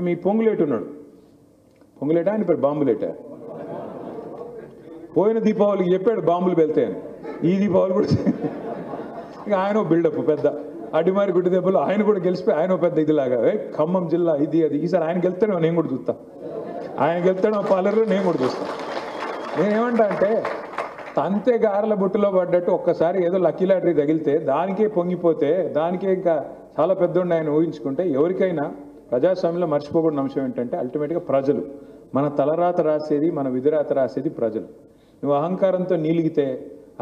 ఇప్పుడు మీ పొంగులేటి ఉన్నాడు, పొంగులేట ఆయన పేరు బాంబులేట, పోయిన దీపావళికి చెప్పాడు బాంబులు వెళ్తాయని, ఈ దీపావళి కూడా ఇక ఆయన బిల్డప్ పెద్ద అడిమారి గుడ్డి దెబ్బలు ఆయన కూడా గెలిచిపోయి ఆయన పెద్ద ఇదిలాగా ఖమ్మం జిల్లా ఇది అది. ఈసారి ఆయన గెలుస్తాడో నేను కూడా చూస్తా, ఆయన గెలుస్తాడో పాలర్లో నేను కూడా చూస్తా. నేనేమంటా అంటే తంతే గారెల బుట్టలో పడ్డట్టు ఒక్కసారి ఏదో లక్కీ లాటరీ తగిలితే దానికే పొంగిపోతే దానికే ఇంకా చాలా పెద్దోడిని ఆయన ఊహించుకుంటే ఎవరికైనా ప్రజాస్వామ్యంలో మర్చిపోకూడని అంశం ఏంటంటే అల్టిమేట్గా ప్రజలు, మన తలరాత రాసేది మన విధిరాత రాసేది ప్రజలు. నువ్వు అహంకారంతో నీలిగితే,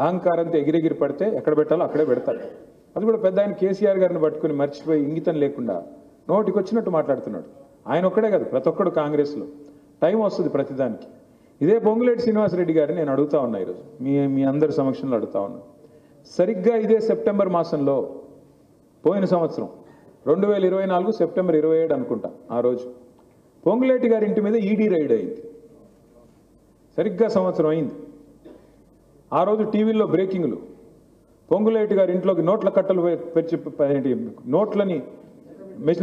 అహంకారంతో ఎగిరెగిరి పడితే ఎక్కడ పెట్టాలో అక్కడే పెడతాడు. అది కూడా పెద్ద ఆయన కేసీఆర్ గారిని పట్టుకుని మర్చిపోయి ఇంగితం లేకుండా నోటికి వచ్చినట్టు మాట్లాడుతున్నాడు. ఆయన ఒక్కడే కాదు, ప్రతి ఒక్కడు కాంగ్రెస్లో టైం వస్తుంది ప్రతిదానికి. ఇదే పొంగులేటి శ్రీనివాసరెడ్డి గారిని నేను అడుగుతా ఉన్నా ఈరోజు మీ అందరి సమక్షంలో అడుగుతా ఉన్నా. సరిగ్గా ఇదే సెప్టెంబర్ మాసంలో పోయిన సంవత్సరం 2024 సెప్టెంబర్ 27 అనుకుంటా, ఆ రోజు పొంగులేటి గారి ఇంటి మీద ఈడీ రైడ్ అయింది. సరిగ్గా సంవత్సరం అయింది. ఆ రోజు టీవీల్లో బ్రేకింగ్లు, పొంగులేటి గారి ఇంట్లోకి నోట్ల కట్టలు నోట్లని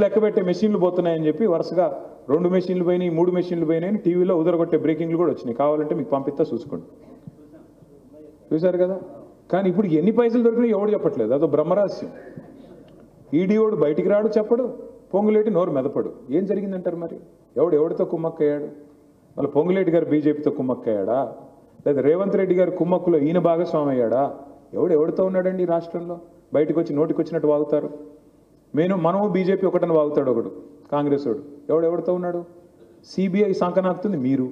లెక్కబెట్టే మెషిన్లు పోతున్నాయని చెప్పి వరుసగా 2 మెషిన్లు పోయినాయి, 3 మెషిన్లు పోయినాయని టీవీలో ఉదరగొట్టే బ్రేకింగ్లు కూడా వచ్చినాయి. కావాలంటే మీకు పంపిస్తా చూసుకోండి. చూశారు కదా. కానీ ఇప్పుడు ఎన్ని పైసలు దొరికినాయి ఎవడు చెప్పట్లేదు, అదో బ్రహ్మరహస్యం. ఈడీఓడు బయటికి రాడు, చెప్పడు, పొంగులేటి నోరు మెదపడు. ఏం జరిగిందంటారు మరి? ఎవడితో కుమ్మక్కయ్యాడు? మళ్ళీ పొంగులేటి గారు బీజేపీతో కుమ్మక్కయ్యాడా, లేదా రేవంత్ రెడ్డి గారు కుమ్మక్కులో ఈయన భాగస్వామి అయ్యాడా? ఎవడితో ఉన్నాడండి ఈ రాష్ట్రంలో? బయటకు వచ్చి నోటికి వచ్చినట్టు వాగుతారు. మనము బీజేపీ ఒకటని వాగుతాడు ఒకడు, కాంగ్రెస్ వాడు. ఎవడితో ఉన్నాడు? సిబిఐ సంకనాకుతుంది మీరు.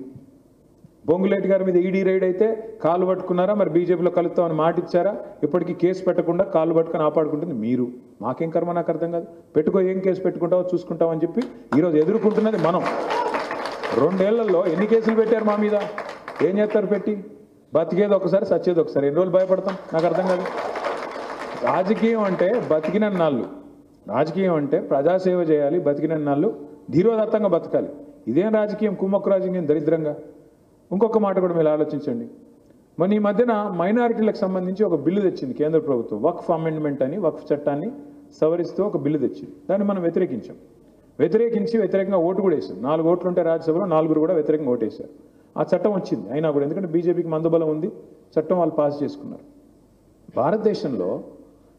పొంగులేటి గారి మీద ఈడీ రైడ్ అయితే కాళ్ళు పట్టుకున్నారా? మరి బీజేపీలో కలుస్తామని మాట ఇచ్చారా? ఇప్పటికీ కేసు పెట్టకుండా కాళ్ళు పట్టుకొని ఆపాడుకుంటుంది మీరు. మాకేం కర్మ, నాకు అర్థం కాదు. పెట్టుకో, ఏం కేసు పెట్టుకుంటావో చూసుకుంటామని చెప్పి ఈరోజు ఎదుర్కొంటున్నది మనం. 2 ఏళ్లలో ఎన్ని కేసులు పెట్టారు మా మీద? ఏం చేస్తారు పెట్టి? బతికేది ఒకసారి, సచ్చేది ఒకసారి. ఎన్ని రోజులు భయపడతాం? నాకు అర్థం కాదు. రాజకీయం అంటే బతికిన నాళ్ళు, రాజకీయం అంటే ప్రజాసేవ చేయాలి, బతికిన నాళ్ళు ధీరోదత్తంగా బతకాలి. ఇదేం రాజకీయం? కుమ్మక్కు రాజకీయం, దరిద్రంగా. ఇంకొక మాట కూడా మీరు ఆలోచించండి. మన ఈ మధ్యన మైనారిటీలకు సంబంధించి ఒక బిల్లు తెచ్చింది కేంద్ర ప్రభుత్వం, వక్ఫ్ అమెండ్మెంట్ అని, వక్ఫ్ చట్టాన్ని సవరిస్తూ ఒక బిల్లు తెచ్చింది. దాన్ని మనం వ్యతిరేకంగా ఓటు కూడా వేసాం. 4 ఓట్లు ఉంటే రాజ్యసభలో 4 కూడా వ్యతిరేకంగా ఓటేశారు. ఆ చట్టం వచ్చింది. అయినా కూడా ఎందుకంటే బీజేపీకి మందబలం ఉంది, చట్టం వాళ్ళు పాస్ చేసుకున్నారు. భారతదేశంలో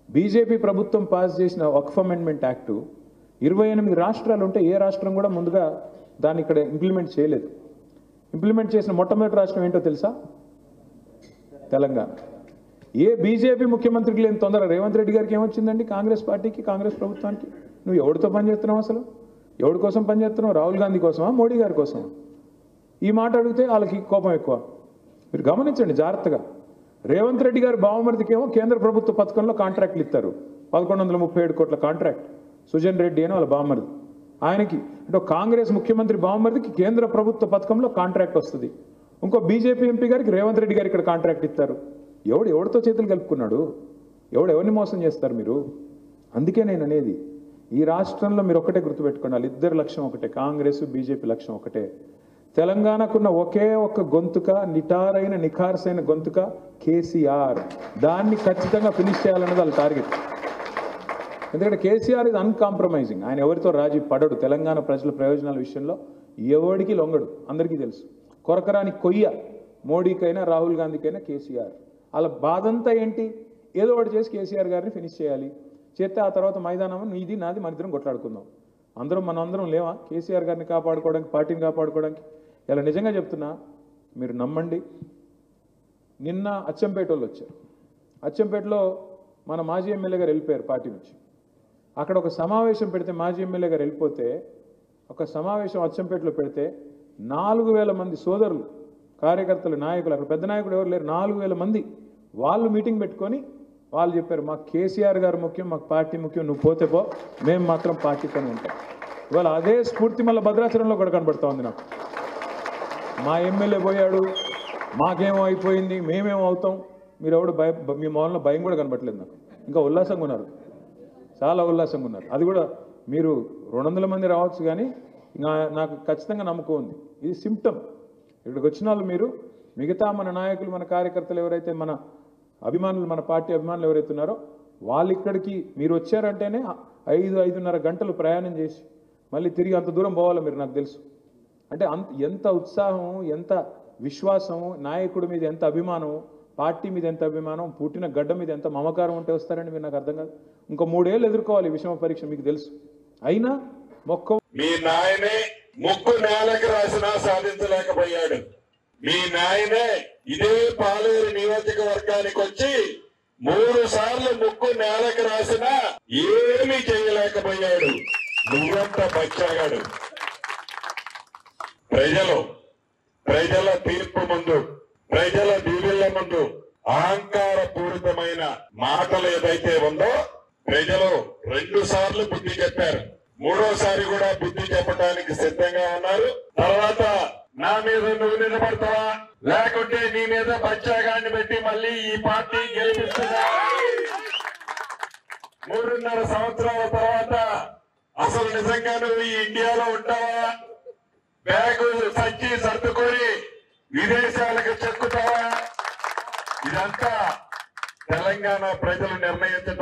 బీజేపీ ప్రభుత్వం పాస్ చేసిన వక్ఫ్ అమెండ్మెంట్ యాక్టు 28 రాష్ట్రాలు ఉంటే ఏ రాష్ట్రం కూడా ముందుగా దాన్ని ఇక్కడ ఇంప్లిమెంట్ చేయలేదు. ఇంప్లిమెంట్ చేసిన మొట్టమొదటి రాష్ట్రం ఏంటో తెలుసా? తెలంగాణ. ఏ బీజేపీ ముఖ్యమంత్రికి లేని తొందర రేవంత్ రెడ్డి గారికి ఏమొచ్చిందండి? కాంగ్రెస్ పార్టీకి, కాంగ్రెస్ ప్రభుత్వానికి. నువ్వు ఎవరితో పనిచేస్తున్నావు? అసలు ఎవరి కోసం పనిచేస్తున్నావు? రాహుల్ గాంధీ కోసమా, మోడీ గారి కోసమా? ఈ మాట అడిగితే వాళ్ళకి కోపం ఎక్కువ. మీరు గమనించండి జాగ్రత్తగా. రేవంత్ రెడ్డి గారి బావమరిదికేమో కేంద్ర ప్రభుత్వ పథకంలో కాంట్రాక్ట్లు ఇస్తారు. 1137 కోట్ల కాంట్రాక్ట్. సుజన్ రెడ్డి అని వాళ్ళ బావమరిది. ఆయనకి అంటే కాంగ్రెస్ ముఖ్యమంత్రి బావమరిదికి కేంద్ర ప్రభుత్వ పథకంలో కాంట్రాక్ట్ వస్తుంది. ఇంకో బీజేపీ ఎంపీ గారికి రేవంత్ రెడ్డి గారు ఇక్కడ కాంట్రాక్ట్ ఇస్తారు. ఎవరితో చేతులు కలుపుకున్నాడు? ఎవరిని మోసం చేస్తారు మీరు? అందుకే నేను అనేది, ఈ రాష్ట్రంలో మీరు ఒక్కటే గుర్తుపెట్టుకోండి, వాళ్ళిద్దరి లక్ష్యం ఒకటే, కాంగ్రెస్ బీజేపీ లక్ష్యం ఒకటే. తెలంగాణకున్న ఒకే ఒక్క గొంతుక, నిఖార్సైన గొంతుక కేసీఆర్. దాన్ని ఖచ్చితంగా ఫినిష్ చేయాలన్నది వాళ్ళ టార్గెట్. ఎందుకంటే కేసీఆర్ ఇది అన్కాంప్రమైజింగ్. ఆయన ఎవరితో రాజీ పడడు. తెలంగాణ ప్రజల ప్రయోజనాల విషయంలో ఎవడికి లొంగడు, అందరికీ తెలుసు. కొరకరాని కొయ్య మోడీకైనా రాహుల్ గాంధీకైనా కేసీఆర్. వాళ్ళ బాధంతా ఏంటి? ఏదో ఒకటి చేసి కేసీఆర్ గారిని ఫినిష్ చేయాలి. చేస్తే ఆ తర్వాత మైదానం నీది నాది, మన ఇద్దరం కొట్లాడుకుందాం. మనందరం లేవా కేసీఆర్ గారిని కాపాడుకోవడానికి, పార్టీని కాపాడుకోవడానికి? ఇలా నిజంగా చెప్తున్నా, మీరు నమ్మండి. నిన్న అచ్చంపేట వాళ్ళు వచ్చారు. అచ్చంపేటలో మన మాజీ ఎమ్మెల్యే గారు వెళ్ళిపోయారు పార్టీ నుంచి. అక్కడ ఒక సమావేశం పెడితే, మాజీ ఎమ్మెల్యే గారు వెళ్ళిపోతే ఒక సమావేశం అచ్చంపేటలో పెడితే 4000 మంది సోదరులు, కార్యకర్తలు, నాయకులు, అక్కడ పెద్ద నాయకుడు ఎవరు లేరు, 4000 మంది వాళ్ళు మీటింగ్ పెట్టుకొని వాళ్ళు చెప్పారు, మాకు కేసీఆర్ గారు ముఖ్యం, మాకు పార్టీ ముఖ్యం, నువ్వు పోతే పో, మేము మాత్రం పార్టీతోనే ఉంటాం. ఇవాళ అదే స్ఫూర్తి మళ్ళీ భద్రాచలంలో కూడా కనబడతా ఉంది నాకు. మా ఎమ్మెల్యే పోయాడు, మాకేమో అయిపోయింది, మేమేమో అవుతాం. మీరు ఎవడు మీ మొదల్లో భయం కూడా కనబట్టలేదు నాకు. ఇంకా ఉల్లాసంగా ఉన్నారు, చాలా ఉల్లాసంగా ఉన్నారు. అది కూడా మీరు 200 మంది రావచ్చు, కానీ నాకు ఖచ్చితంగా నమ్మకం ఉంది. ఇది సిమ్టమ్. ఇక్కడికి వచ్చిన వాళ్ళు మీరు, మిగతా మన నాయకులు, మన కార్యకర్తలు ఎవరైతే, మన అభిమానులు, మన పార్టీ అభిమానులు ఎవరైతే ఉన్నారో వాళ్ళు ఇక్కడికి మీరు వచ్చారంటేనే 5-5.5 గంటలు ప్రయాణం చేసి మళ్ళీ తిరిగి అంత దూరం పోవాలి మీరు, నాకు తెలుసు. అంటే ఎంత ఉత్సాహం, ఎంత విశ్వాసం, నాయకుడి మీద ఎంత అభిమానం, పార్టీ మీద ఎంత అభిమానం, పుట్టిన గడ్డ మీద ఎంత మమకారం ఉంటే వస్తారండి మీరు? నాకు అర్థం కాదు. ఇంకో 3 ఏళ్ళు ఎదుర్కోవాలి విషమ పరీక్ష, మీకు తెలుసు. అయినా మీ నాయనే ముక్కు నేలకు రాసినా సాధించలేకపోయాడు. మీ నాయనే ఇదే పాలేరు నియోజకవర్గానికి వచ్చి 3 సార్లు ముక్కు నేలకు రాసినా ఏమీ చేయలేకపోయాడు. నువ్వంత బచ్చాగాడు. ప్రజల తీర్పు ముందు, ప్రజల దీవెళ్ల ముందు అహంకార పూరితమైన మాటలు ఏదైతే ఉందో ప్రజలు 2 సార్లు బుద్ధి చెప్పారు. 3వసారి కూడా బుద్ధి చెప్పడానికి సిద్ధంగా ఉన్నారు. తర్వాత నా మీద నువ్వు నిలబడతావా, లేకుంటే నీ మీద బచ్చాగాన్ని పెట్టి మళ్ళీ ఈ పార్టీ గెలిపిస్తున్నా. 3.5 సంవత్సరాల తర్వాత అసలు నిజంగా నువ్వు ఈ ఇండియాలో ఉంటావా, బ్యాగు సంచి సర్దుకొని విదేశాలకు చెక్కుతావా? ఇదంతా తెలంగాణ ప్రజలు నిర్ణయించడం.